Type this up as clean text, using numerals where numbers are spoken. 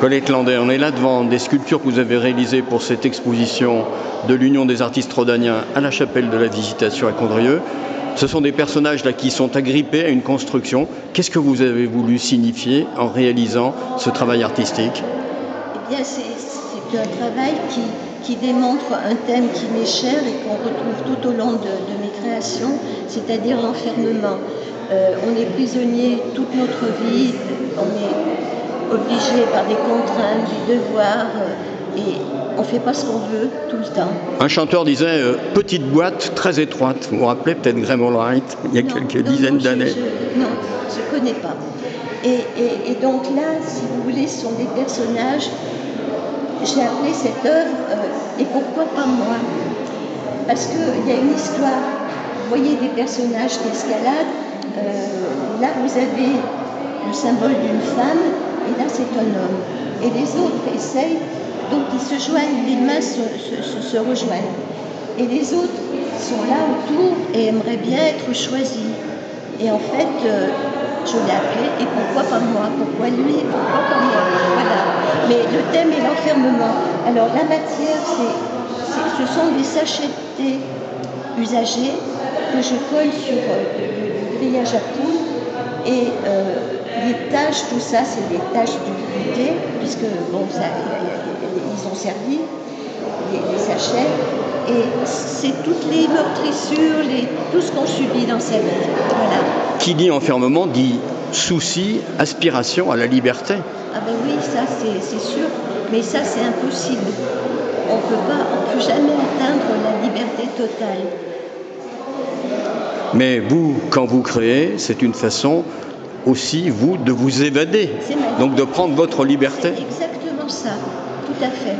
Colette Landais, on est là devant des sculptures que vous avez réalisées pour cette exposition de l'Union des artistes rhodaniens à la chapelle de la Visitation à Condrieu. Ce sont des personnages là qui sont agrippés à une construction. Qu'est-ce que vous avez voulu signifier en réalisant ce travail artistique? Eh bien, c'est un travail qui démontre un thème qui m'est cher et qu'on retrouve tout au long de mes créations, c'est-à-dire l'enfermement. On est prisonnier toute notre vie, on est obligé par des contraintes, des devoirs, et on ne fait pas ce qu'on veut tout le temps. Un chanteur disait petite boîte très étroite. Vous vous rappelez peut-être Graham Allwright, il y a quelques dizaines d'années? Non, je ne connais pas. Et donc là, si vous voulez, ce sont des personnages. J'ai appelé cette œuvre Et pourquoi pas moi? Parce qu'il y a une histoire. Vous voyez des personnages d'escalade. Là, vous avez le symbole d'une femme, et là, c'est un homme. Et les autres essayent, donc ils se joignent, les mains se rejoignent. Et les autres sont là autour et aimeraient bien être choisis. Et en fait, je l'ai appelé « Et pourquoi pas moi? Pourquoi lui? Pourquoi pas moi ?» Voilà. Mais le thème est l'enfermement. Alors la matière, ce sont des sachets de thé usagés que je colle sur du grillage à poule. Et les taches, tout ça, c'est des taches du thé, puisque bon, ils ont servi les sachets. Et c'est toutes les meurtrissures, tout ce qu'on subit dans sa vie. Voilà. Qui dit enfermement dit souci, aspiration à la liberté. Ah ben oui, ça c'est sûr, mais ça c'est impossible. On peut jamais atteindre la liberté totale. Mais vous, quand vous créez, c'est une façon aussi, vous, de vous évader. Donc de prendre votre liberté. C'est exactement ça, tout à fait.